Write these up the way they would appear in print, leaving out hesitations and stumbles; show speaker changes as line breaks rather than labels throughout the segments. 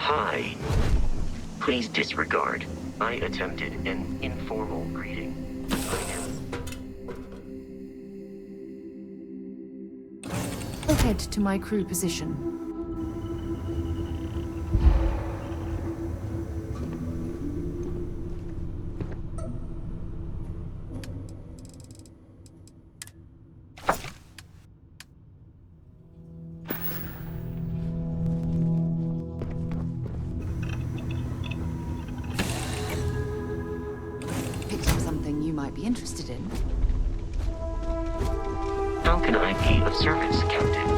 Hi. Please disregard. I attempted an informal greeting.
I'll head to my crew position. Picked up something you might be interested in.
How can I be of service, Captain?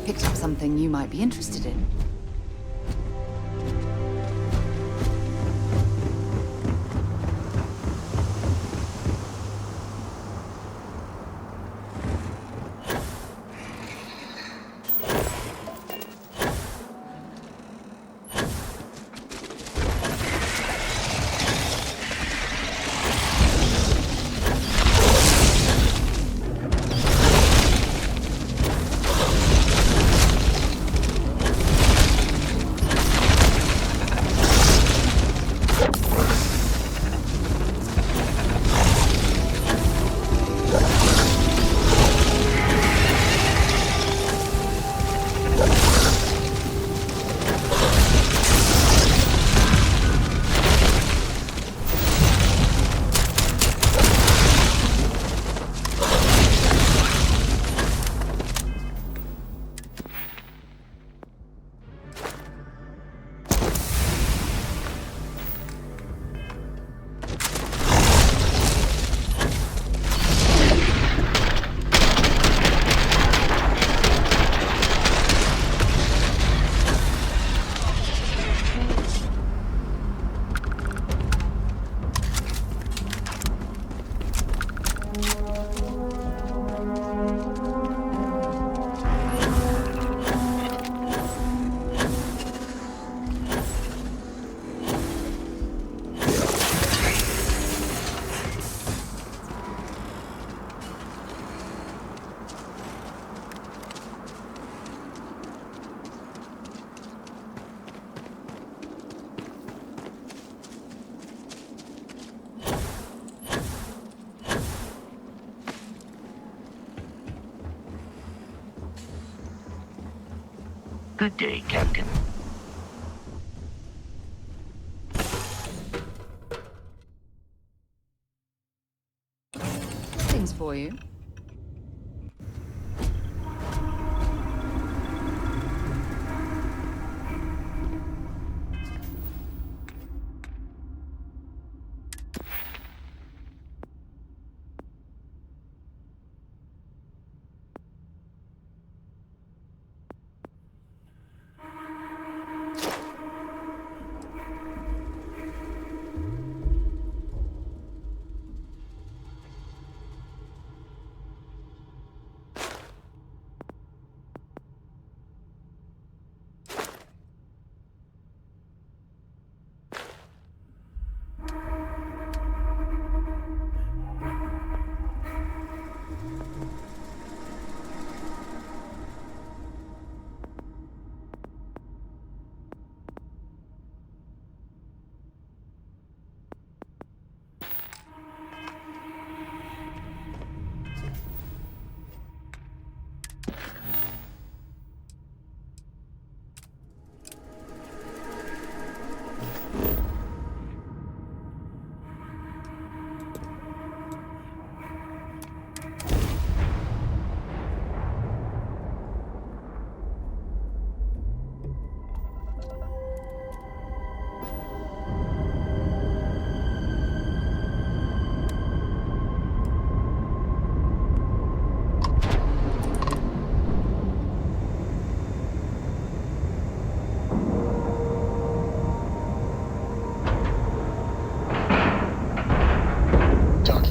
Picked up something you might be interested in.
Good day, Captain.
Things for you.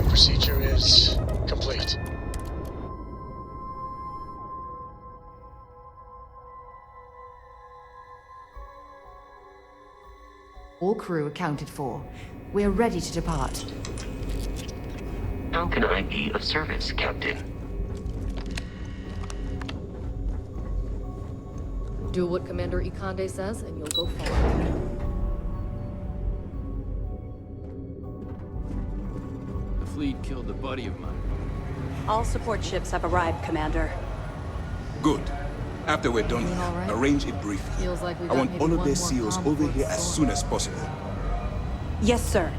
Procedure is complete.
All crew accounted for. We're ready to depart.
How can I be of service, Captain?
Do what Commander Ikande says, and you'll go far.
The fleet killed a buddy of mine.
All support ships have arrived, Commander.
Good. After we're done
Doing
here,
all right?
arrange it briefly.
Feels like we
I
got
want
maybe
all of
one
their
more
seals
calm
over
port
here as
soon.
soon as possible.
Yes, sir.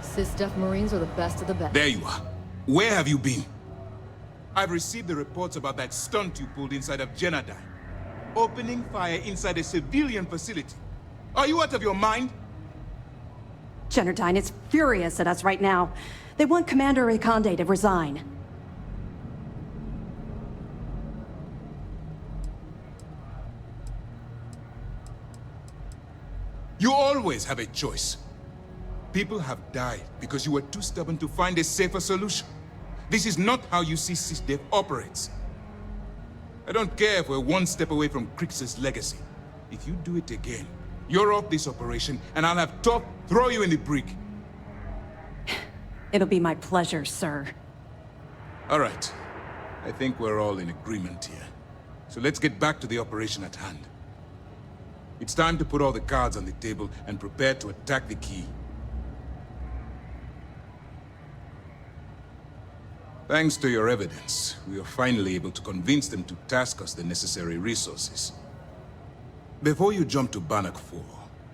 SysDef Marines are the best of the best.
There you are. Where have you been? I've received the reports about that stunt you pulled inside of Genadai. Opening fire inside a civilian facility. Are you out of your mind?
Generdyne is furious at us right now. They want Commander Ikande to resign.
You always have a choice. People have died because you were too stubborn to find a safer solution. This is not how you see SysDef operates. I don't care if we're one step away from Crix's legacy. If you do it again, you're off this operation, and I'll have Top throw you in the brig.
It'll be my pleasure, sir.
All right. I think we're all in agreement here. So let's get back to the operation at hand. It's time to put all the cards on the table and prepare to attack the key. Thanks to your evidence, we are finally able to convince them to task us the necessary resources. Before you jump to Bannock 4,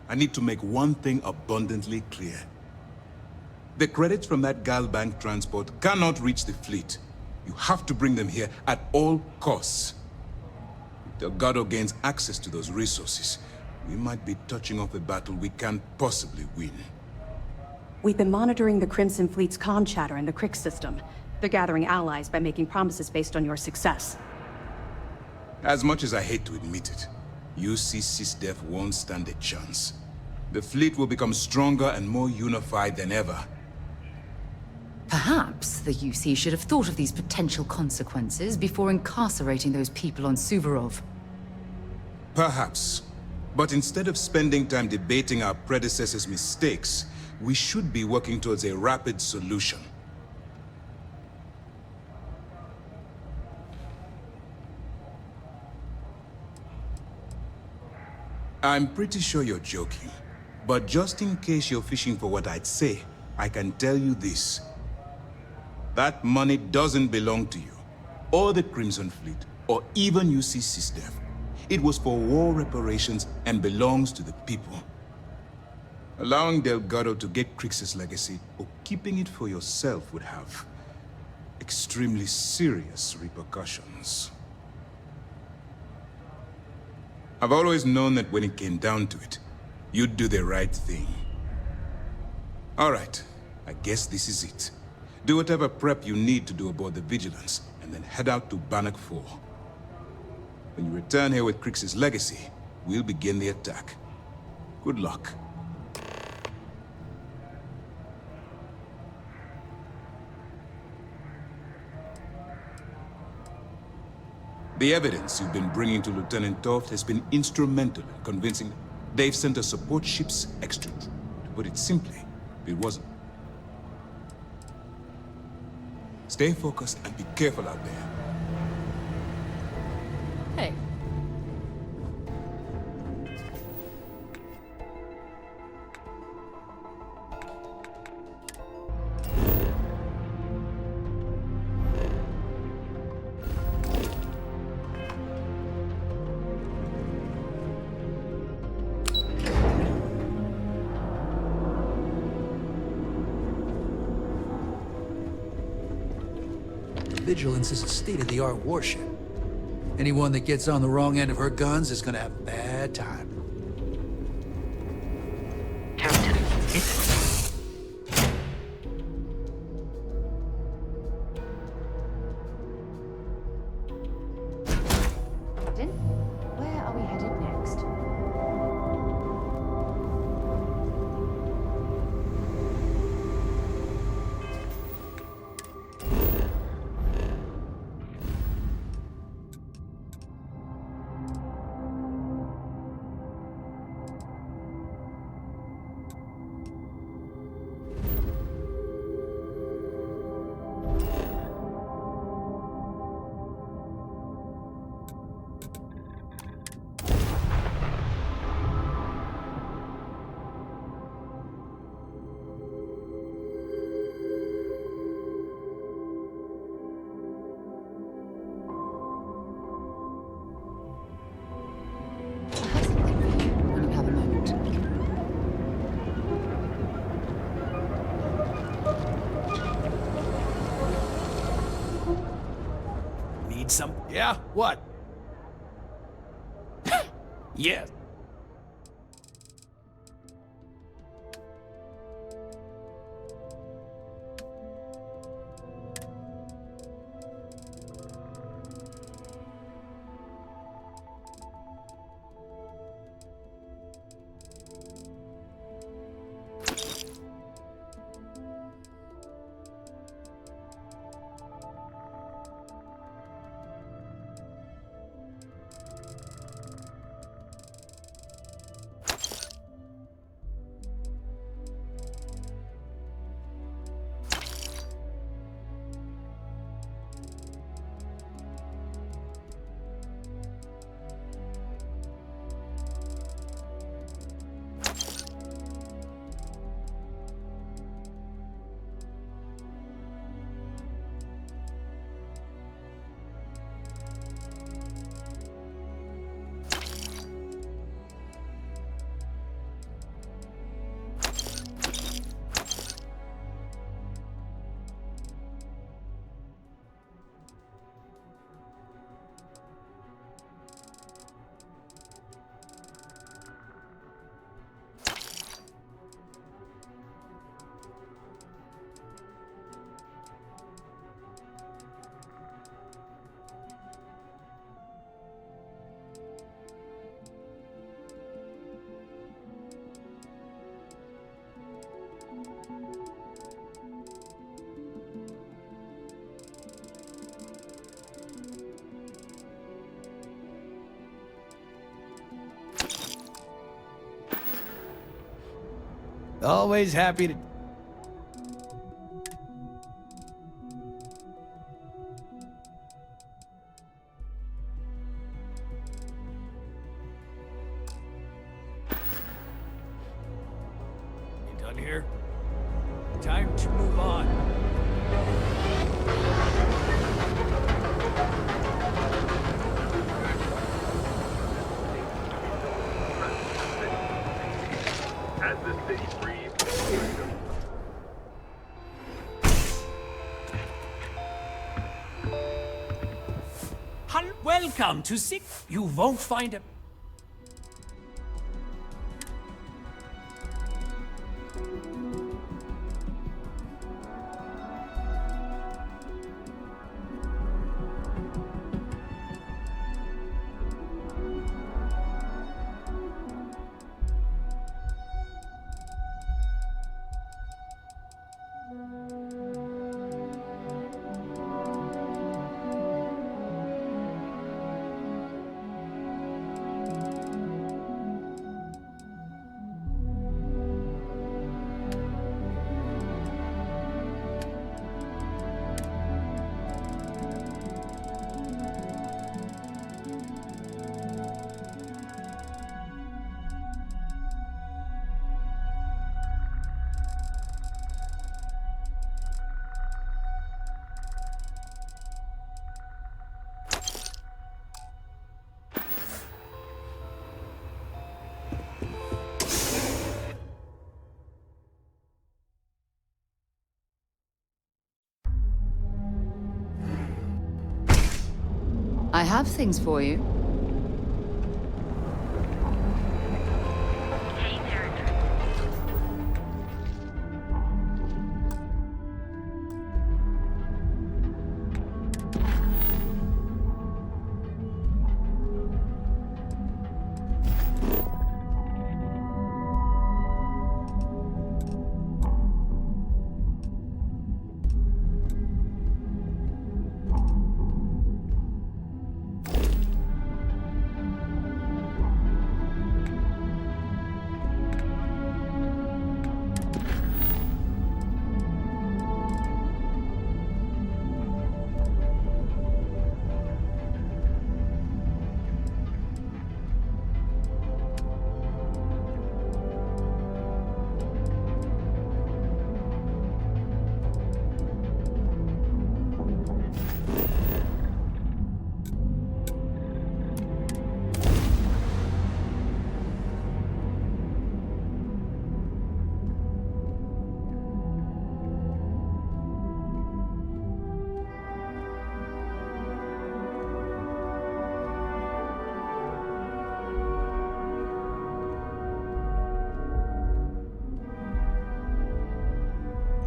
I need to make one thing abundantly clear. The credits from that Galbank transport cannot reach the fleet. You have to bring them here at all costs. If Delgado gains access to those resources, we might be touching off a battle we can't possibly win.
We've been monitoring the Crimson Fleet's comm chatter in the Crix system. They're gathering allies by making promises based on your success.
As much as I hate to admit it, UC SysDef won't stand a chance. The fleet will become stronger and more unified than ever.
Perhaps the UC should have thought of these potential consequences before incarcerating those people on Suvorov.
Perhaps. But instead of spending time debating our predecessors' mistakes, we should be working towards a rapid solution. I'm pretty sure you're joking, but just in case you're fishing for what I'd say, I can tell you this. That money doesn't belong to you, or the Crimson Fleet, or even UCC's death. It was for war reparations and belongs to the people. Allowing Delgado to get Crix's legacy or keeping it for yourself would have extremely serious repercussions. I've always known that when it came down to it, you'd do the right thing. All right, I guess this is it. Do whatever prep you need to do aboard the Vigilance, and then head out to Bannock 4. When you return here with Crix's legacy, we'll begin the attack. Good luck. The evidence you've been bringing to Lieutenant Toft has been instrumental in convincing they've sent a support ship's extra. To put it simply, it wasn't. Stay focused and be careful out there.
Hey,
Vigilance is a state-of-the-art warship. Anyone that gets on the wrong end of her guns is gonna have a bad time.
Captain, it's...
Captain, where are we headed next? When you have a moment.
Need some? Yeah? What? Yes. Always happy to... You done here? Time to move on.
Welcome to Sick. You won't find a...
I have things for you.
Hey there.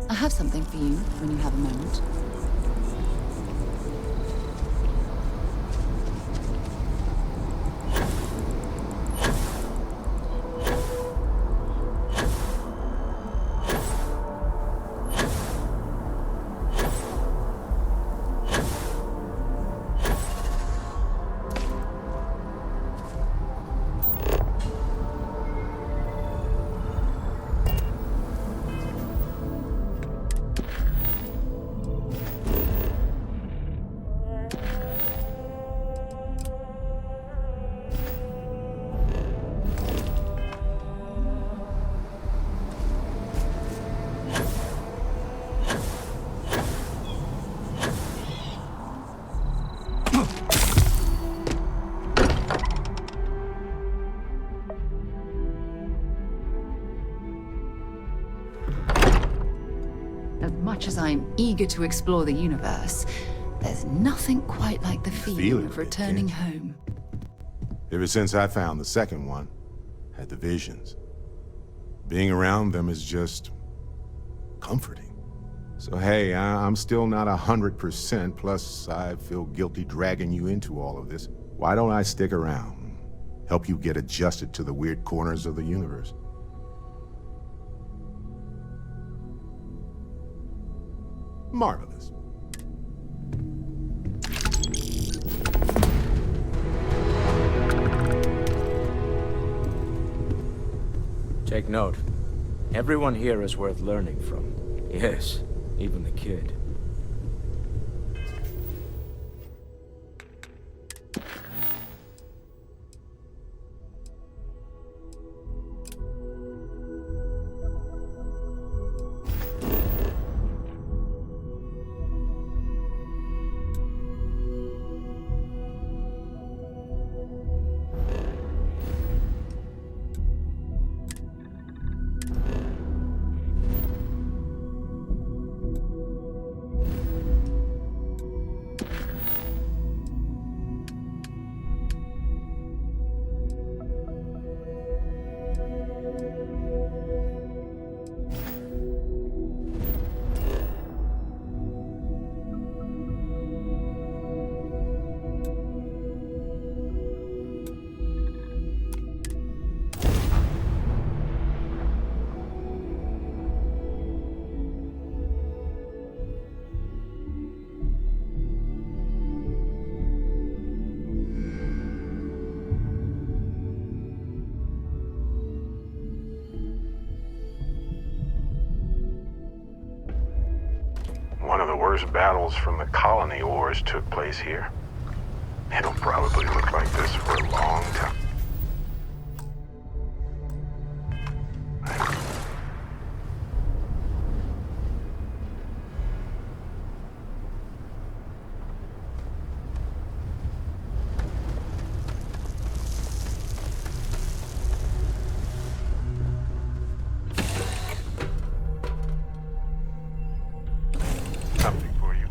I have something for you when you have a moment. As much as I'm eager to explore the universe, there's nothing quite like the feeling of returning home.
Ever since I found the second one, had the visions. Being around them is just comforting. So hey, I'm still not 100%, plus I feel guilty dragging you into all of this. Why don't I stick around? Help you get adjusted to the weird corners of the universe. Marvelous.
Take note. Everyone here is worth learning from. Yes, even the kid.
first battles from the colony wars took place here. It'll probably look like this for a long time. Something for you.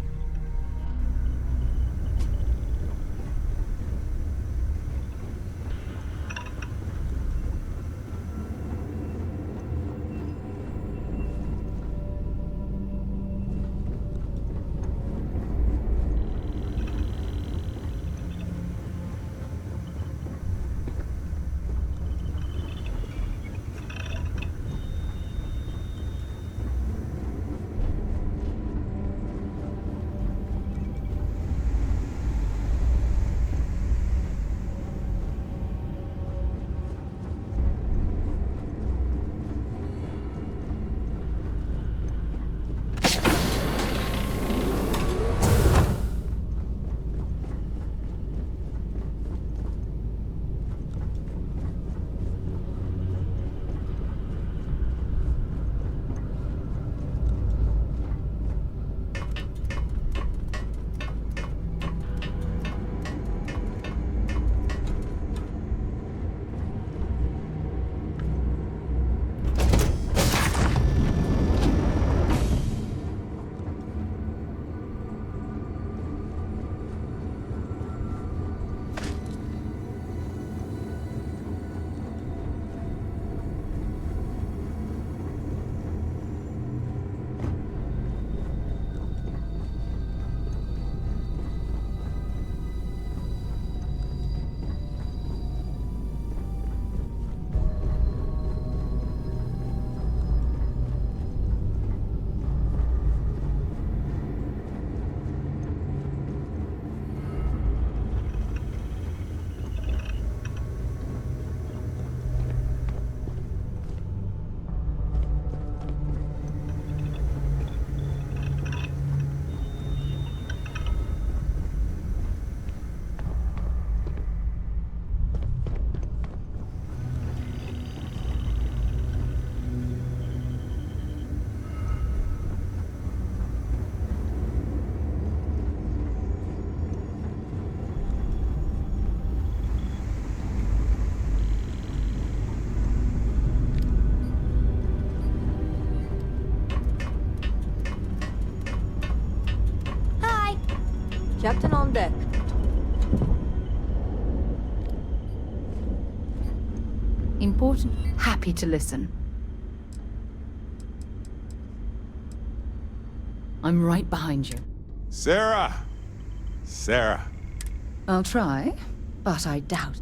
Captain on deck.
Important. Happy to listen. I'm right behind you.
Sarah! Sarah.
I'll try, but I doubt.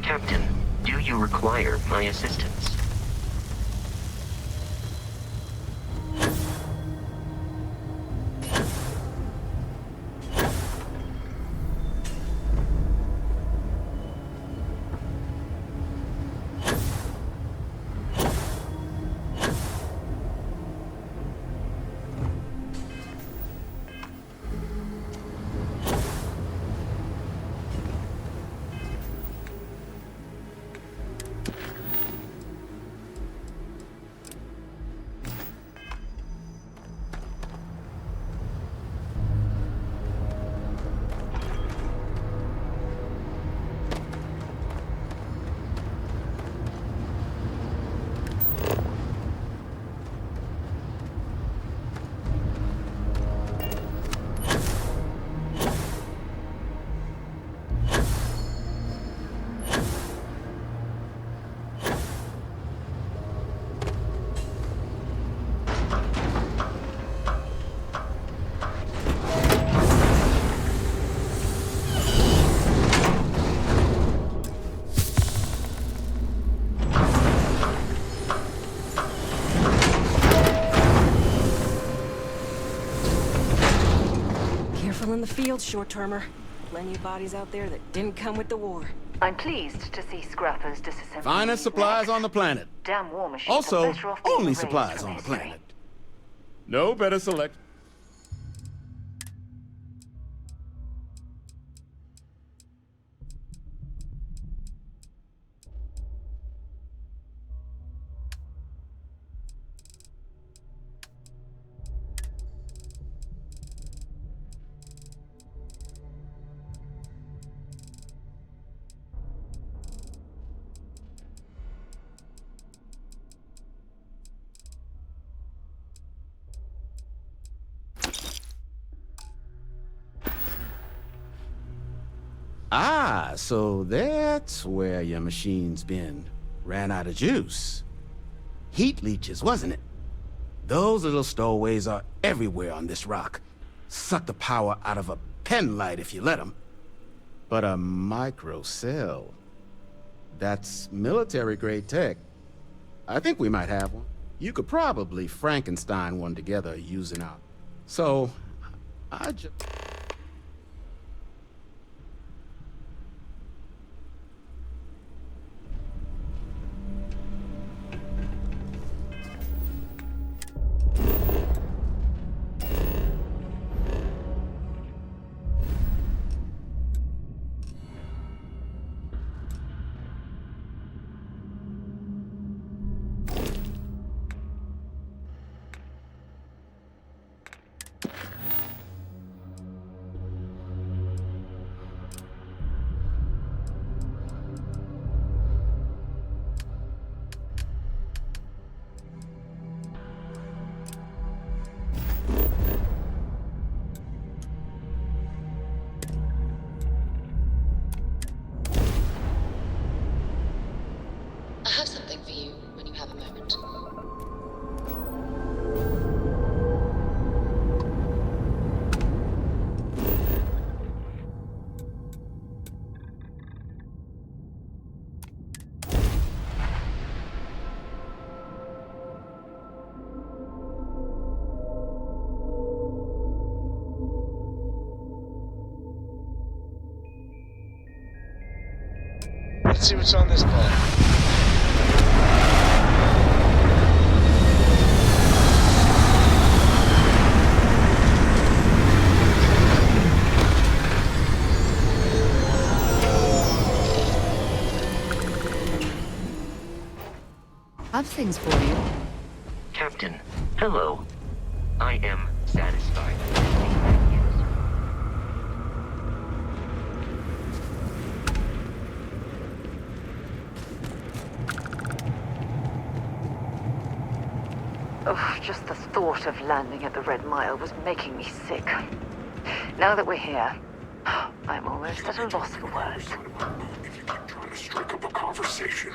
Captain, do you require my assistance?
in the field, short-termer. Plenty of bodies out there that didn't come with the war.
I'm pleased to see scrappers disassembling.
Finest supplies on the planet.
Damn war machines
Also,
are better off being
only
erased
supplies
from
on the
history.
planet. No better select. Ah, so that's where your machine's been. Ran out of juice. Heat leeches, wasn't it? Those little stowaways are everywhere on this rock. Suck the power out of a pen light if you let them. But a micro cell, that's military-grade tech. I think we might have one. You could probably Frankenstein one together using our... So, I just...
I have something for you when you have a moment.
Let's see what's on this ball.
Have things for you.
Captain, hello. I am satisfied.
Oh, just the thought of landing at the Red Mile was making me sick. Now that we're here, I'm almost at a loss for words.
If you keep trying to strike up a conversation.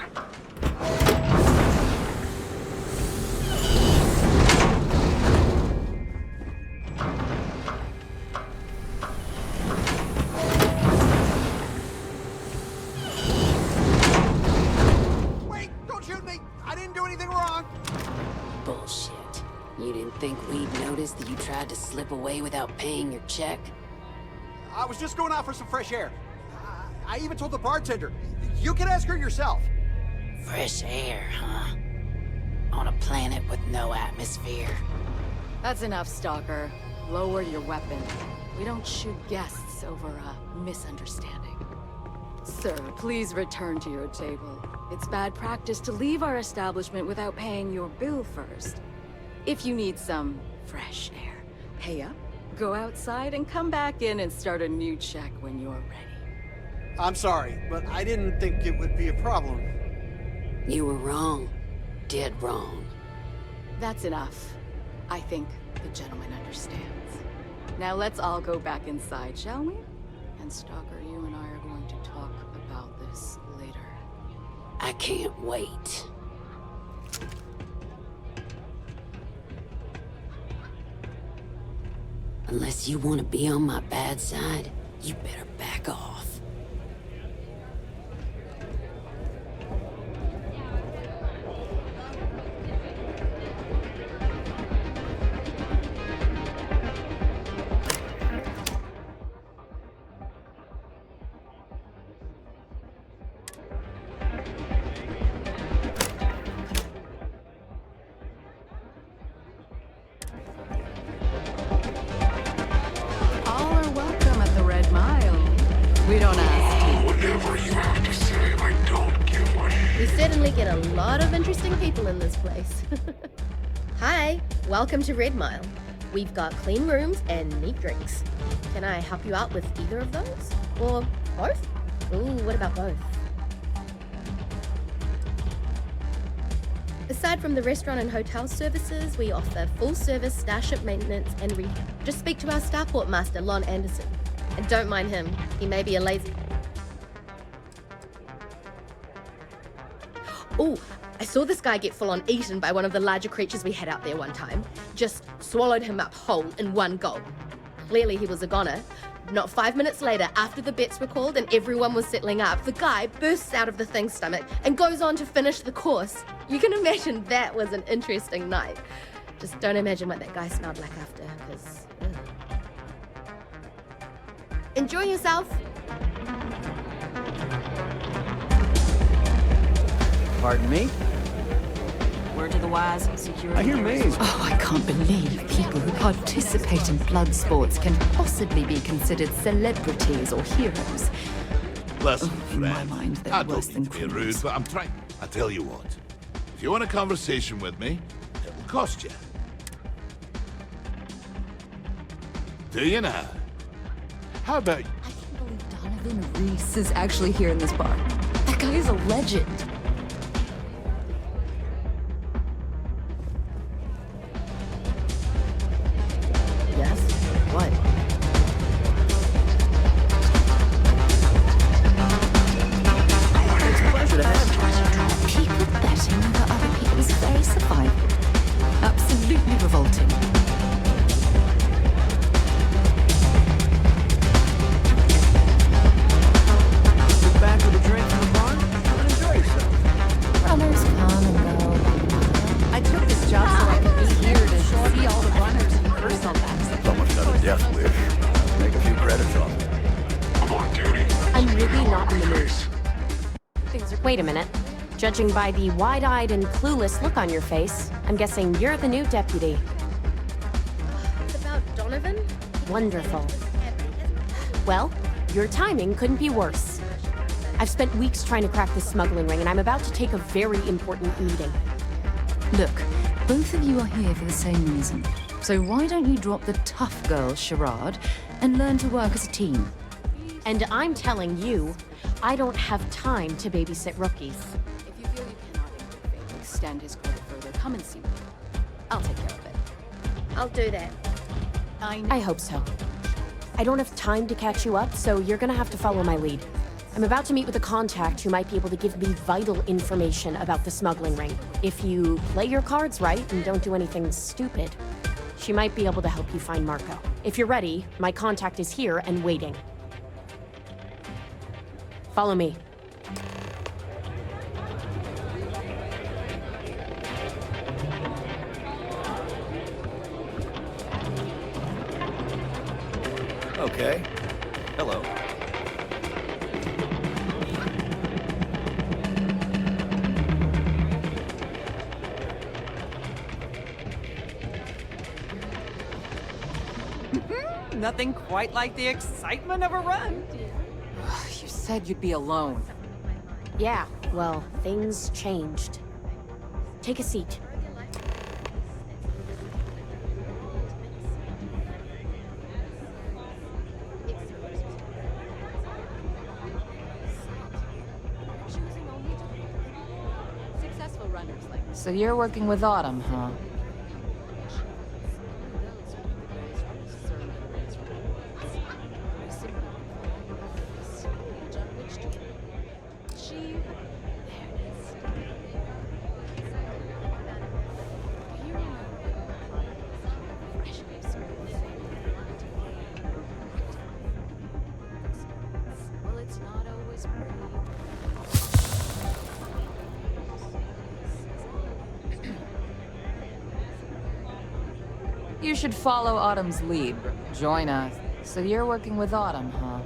Wait! Don't shoot me! I didn't do anything wrong!
Bullshit. You didn't think we'd notice that you tried to slip away without paying your check?
I was just going out for some fresh air. I even told the bartender. You can ask her yourself.
Fresh air, huh? On a planet with no atmosphere.
That's enough, Stalker. Lower your weapon. We don't shoot guests over a misunderstanding. Sir, please return to your table. It's bad practice to leave our establishment without paying your bill first. If you need some fresh air, pay up, go outside, and come back in and start a new check when you're ready.
I'm sorry, but I didn't think it would be a problem.
You were wrong. Dead wrong.
That's enough. I think the gentleman understands. Now let's all go back inside, shall we? And Stalker, you and I are going to talk about this later.
I can't wait. Unless you want to be on my bad side, you better back off.
We don't ask.
Whatever you have to say, I don't give a shit.
We certainly get a lot of interesting people in this place. Hi, welcome to Red Mile. We've got clean rooms and neat drinks. Can I help you out with either of those? Or both? Ooh, what about both? Aside from the restaurant and hotel services, we offer full-service starship maintenance and rehab. Just speak to our starport master, Lon Anderson. And don't mind him, he may be a lazy... Oh, I saw this guy get full-on eaten by one of the larger creatures we had out there one time. Just swallowed him up whole in one gulp. Clearly he was a goner. Not 5 minutes later, after the bets were called and everyone was settling up, the guy bursts out of the thing's stomach and goes on to finish the course. You can imagine that was an interesting night. Just don't imagine what that guy smelled like after, because... Enjoy yourself!
Pardon me?
Word to the wise, security.
I hear maze.
Oh, I can't believe people who participate in blood sports can possibly be considered celebrities or heroes.
Listen,
In my
friend,
mind, they're
I
worse
don't
than
mean to be rude,
criminals.
but I'm trying. I tell you what, if you want a conversation with me, it'll cost you. Do you now? How about...
I can't believe Donovan Reese is actually here in this bar. That guy is a legend.
Yes? What?
It's a pleasure to have you.
People betting over other people's very survival. Absolutely revolting.
Sit back with a drink from the bar and enjoy yourself.
Runners come and go.
I took this job so I could be here to see all the runners in person.
Someone's got a death wish. Make a few credits off it.
I'm on duty.
I'm really not in the mood. Wait a minute. Judging by the wide-eyed and clueless look on your face, I'm guessing you're the new deputy.
It's about Donovan?
Wonderful. Well, your timing couldn't be worse. I've spent weeks trying to crack this smuggling ring, and I'm about to take a very important meeting.
Look, both of you are here for the same reason. So why don't you drop the tough girl charade and learn to work as a team?
And I'm telling you, I don't have time to babysit rookies.
If you feel you cannot in good faith extend his credit further, come and see me. I'll take care of it.
I'll do that.
I hope so. I don't have time to catch you up, so you're gonna have to follow my lead. I'm about to meet with a contact who might be able to give me vital information about the smuggling ring. If you play your cards right and don't do anything stupid, she might be able to help you find Marco. If you're ready, my contact is here and waiting. Follow me.
Okay. Hello.
Nothing quite like the excitement of a run.
You said you'd be alone.
Yeah, well, things changed. Take a seat.
Successful runners like
So you're working with Autumn, huh?
Well, it's not always pretty.
You should follow Autumn's lead. Join us. So you're working with Autumn, huh?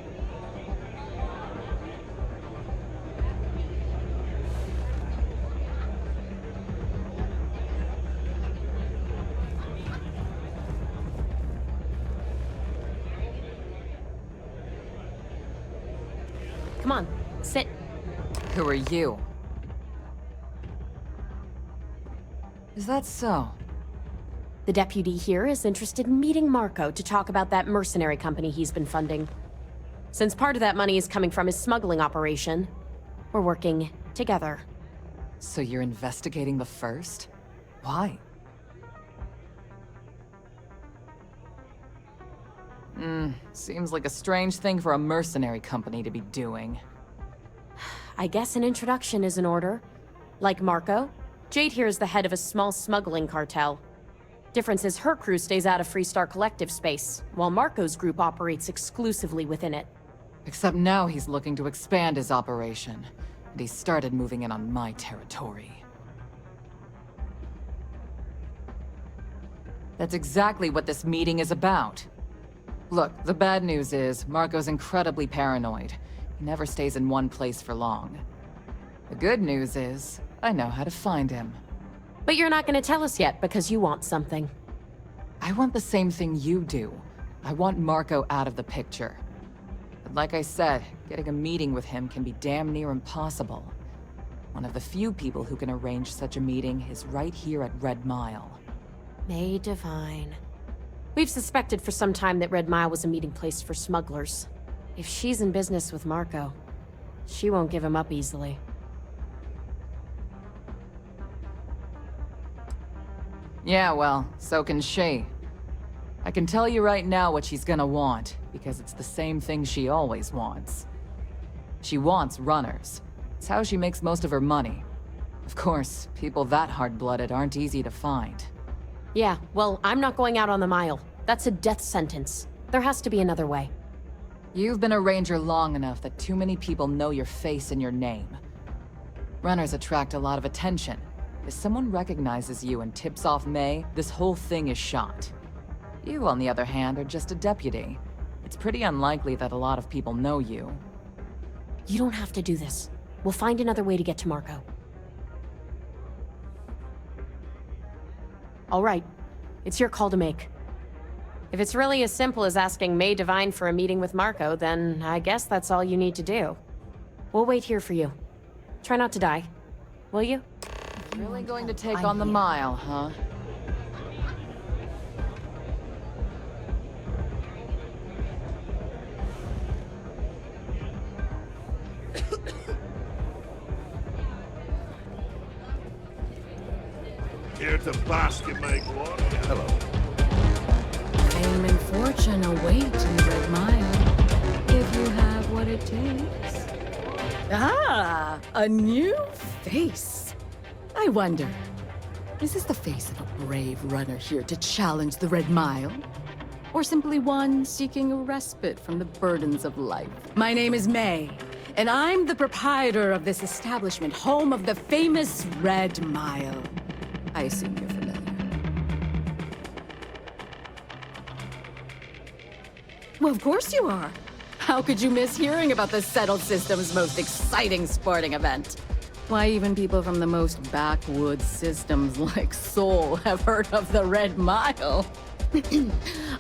Come on, sit.
Who are you? Is that so?
The deputy here is interested in meeting Marco to talk about that mercenary company he's been funding. Since part of that money is coming from his smuggling operation, we're working together.
So you're investigating the first? Why? Seems like a strange thing for a mercenary company to be doing.
I guess an introduction is in order. Like Marco, Jade here is the head of a small smuggling cartel. Difference is her crew stays out of Freestar Collective space, while Marco's group operates exclusively within it.
Except now he's looking to expand his operation, and he started moving in on my territory. That's exactly what this meeting is about. Look, the bad news is, Marco's incredibly paranoid. He never stays in one place for long. The good news is, I know how to find him.
But you're not gonna tell us yet because you want something.
I want the same thing you do. I want Marco out of the picture. But like I said, getting a meeting with him can be damn near impossible. One of the few people who can arrange such a meeting is right here at Red Mile.
May Divine. We've suspected for some time that Red Mile was a meeting place for smugglers. If she's in business with Marco, she won't give him up easily.
Yeah, well, so can she. I can tell you right now what she's gonna want, because it's the same thing she always wants. She wants runners. It's how she makes most of her money. Of course, people that hard-blooded aren't easy to find.
Yeah, well, I'm not going out on the Mile. That's a death sentence. There has to be another way.
You've been a ranger long enough that too many people know your face and your name. Runners attract a lot of attention. If someone recognizes you and tips off May, this whole thing is shot. You, on the other hand, are just a deputy. It's pretty unlikely that a lot of people know you.
You don't have to do this. We'll find another way to get to Marco. All right. It's your call to make. If it's really as simple as asking May Divine for a meeting with Marco, then I guess that's all you need to do. We'll wait here for you. Try not to die. Will you?
Really going to take on the Mile, huh?
Here to bask in my glory. Hello.
Fame and fortune await in Red Mile, if you have what it takes. Ah, a new face. I wonder, is this the face of a brave runner here to challenge the Red Mile? Or simply one seeking a respite from the burdens of life? My name is May, and I'm the proprietor of this establishment, home of the famous Red Mile. I assume you're familiar. Well, of course you are. How could you miss hearing about the Settled System's most exciting sporting event? Why, even people from the most backwoods systems like Sol have heard of the Red Mile.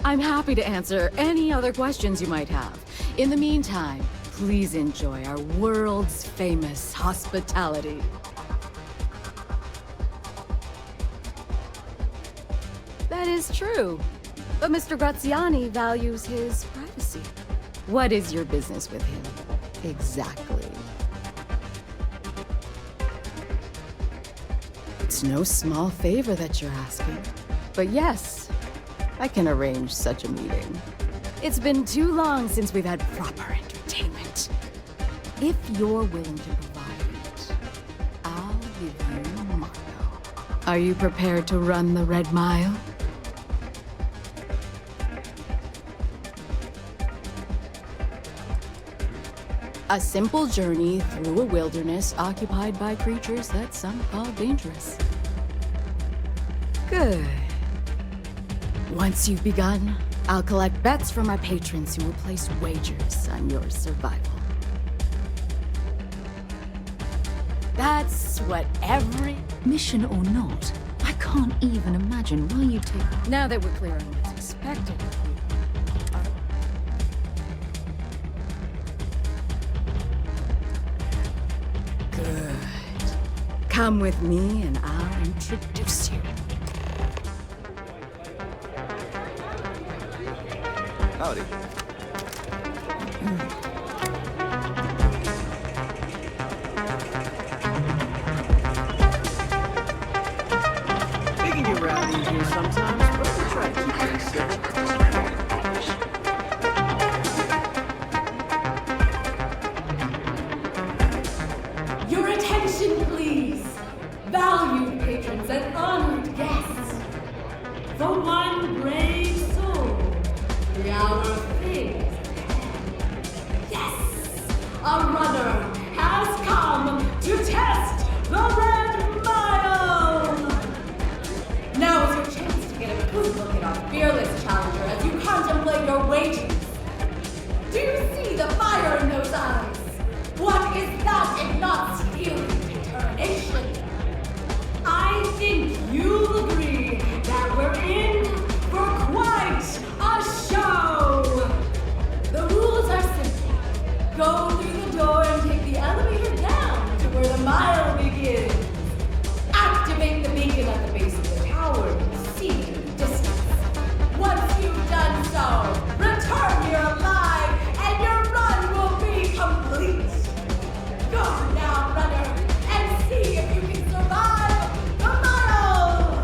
I'm happy to answer any other questions you might have. In the meantime, please enjoy our world's famous hospitality. That is true. But Mr. Graziani values his privacy. What is your business with him? Exactly. It's no small favor that you're asking. But yes, I can arrange such a meeting. It's been too long since we've had proper entertainment. If you're willing to provide it, I'll give you Marco. Are you prepared to run the Red Mile? A simple journey through a wilderness occupied by creatures that some call dangerous. Good. Once you've begun, I'll collect bets from my patrons who will place wagers on your survival. That's what every... Mission or not, I can't even imagine why you take... Now that we're clear on what's expected of you, Come with me and I'll introduce you.
Howdy.
They can get rowdy in here sometimes, but we try to keep things simple.
Your attention, please, valued patrons and honored guests. For one brave soul, the hour of things. Yes, a runner has come to test the Red Mile. Now is your chance to get a good look at our fearless challenger as you contemplate your wages. Do you see the fire in those eyes? What is that if not stealing determination? I think you'll agree that we're in for quite a show! The rules are simple. Go through the door and take the elevator down to where the mile begins. Activate the beacon at the base of the tower and see it in the distance. Once you've done so, return here alive and your run will be complete. Go now, runner, and see if you can survive the mile!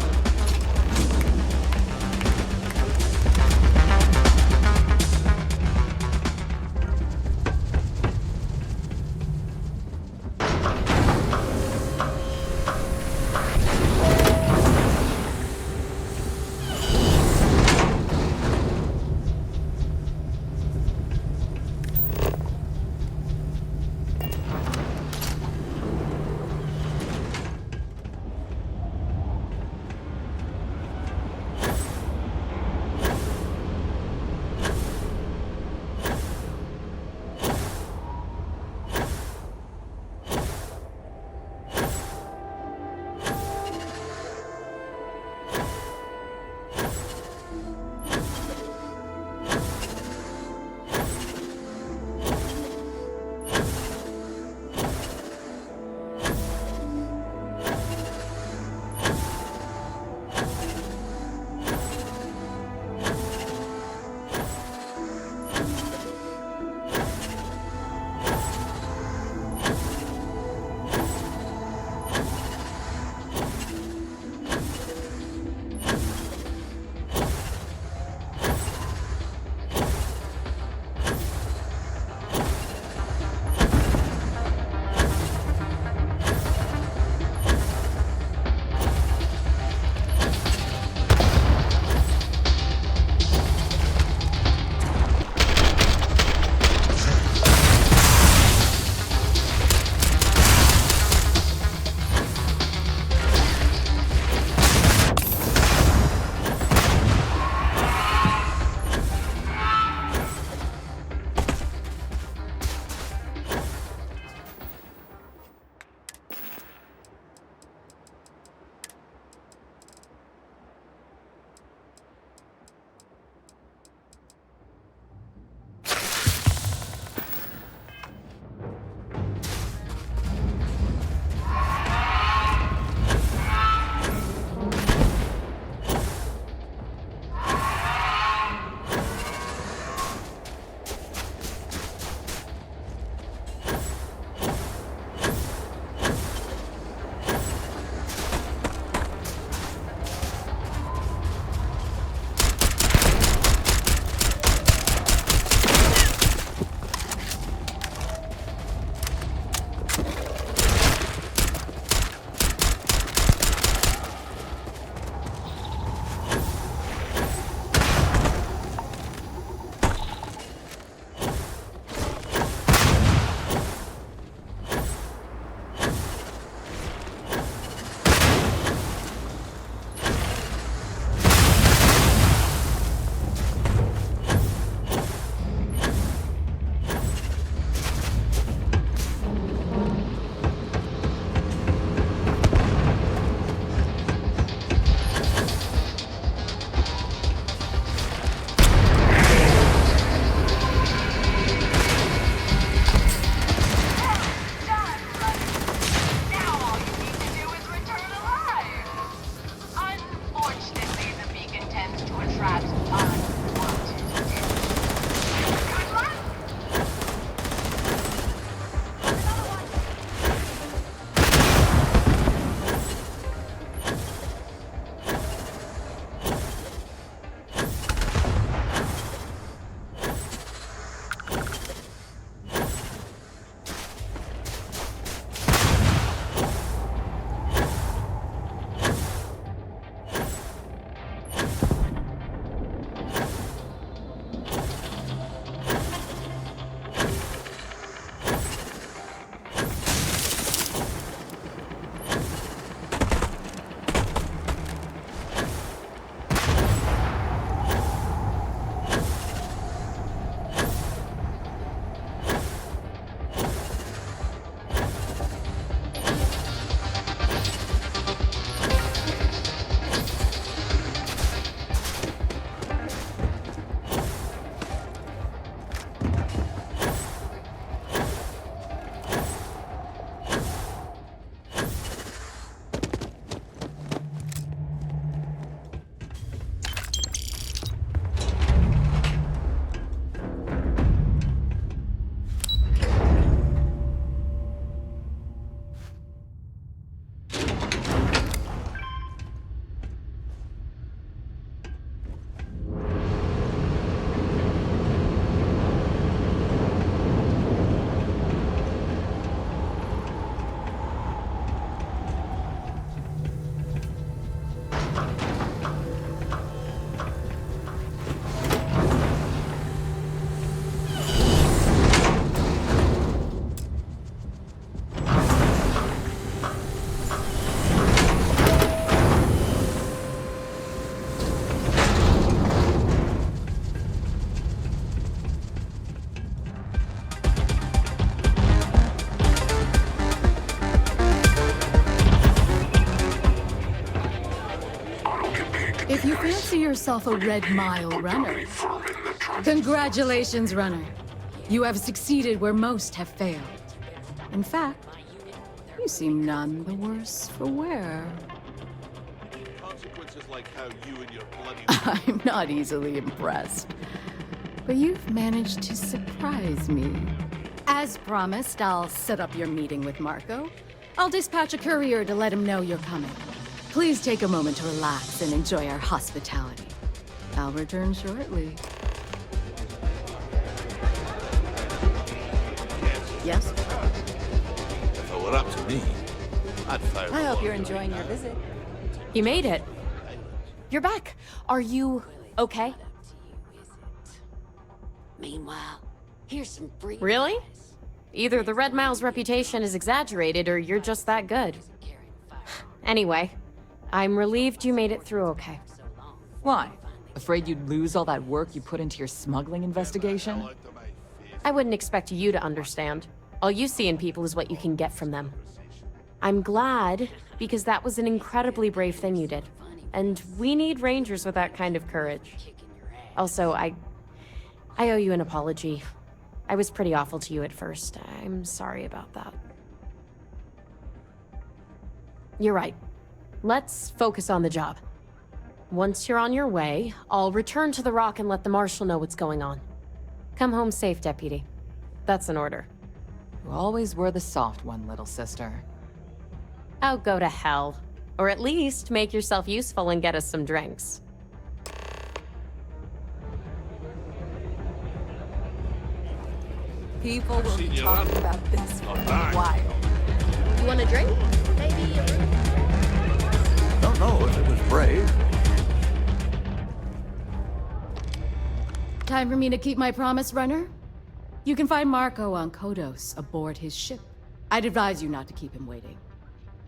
yourself a Red Mile runner. Congratulations, runner. You have succeeded where most have failed. In fact, you seem none the worse for wear.
Consequences like how you and your bloody...
I'm not easily impressed. But you've managed to surprise me. As promised, I'll set up your meeting with Marco. I'll dispatch a courier to let him know you're coming. Please take a moment to relax and enjoy our hospitality. I'll return shortly. Yes?
If it were up to me, I'd fire
I hope you're enjoying your visit.
You made it. You're back. Are you okay?
Meanwhile, here's some free...
Really? Either the Red Mile's reputation is exaggerated or you're just that good. Anyway, I'm relieved you made it through okay.
Why? Afraid you'd lose all that work you put into your smuggling investigation?
I wouldn't expect you to understand. All you see in people is what you can get from them. I'm glad, because that was an incredibly brave thing you did. And we need rangers with that kind of courage. Also, I owe you an apology. I was pretty awful to you at first. I'm sorry about that. You're right. Let's focus on the job. Once you're on your way, I'll return to the Rock and let the Marshal know what's going on. Come home safe, Deputy. That's an order.
You always were the soft one, little sister.
Oh, go to hell. Or at least make yourself useful and get us some drinks.
People will be talking about this for a while.
You want a drink? Maybe a room?
Don't know if it was brave.
Time for me to keep my promise, runner? You can find Marco on Kodos aboard his ship. I'd advise you not to keep him waiting.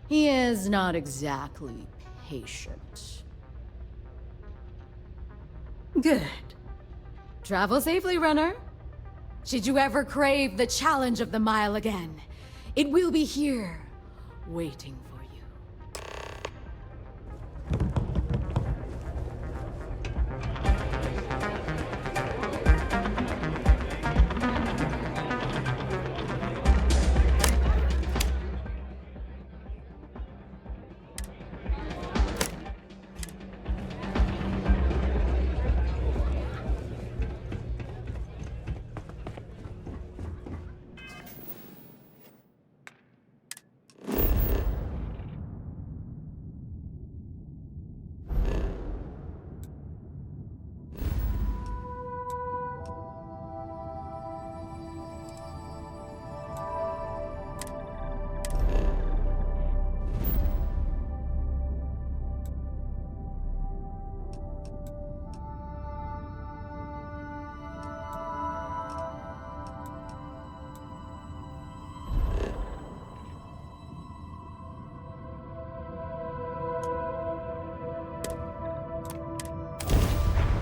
He is not exactly patient. Good. Travel safely, runner. Should you ever crave the challenge of the mile again, it will be here, waiting for you.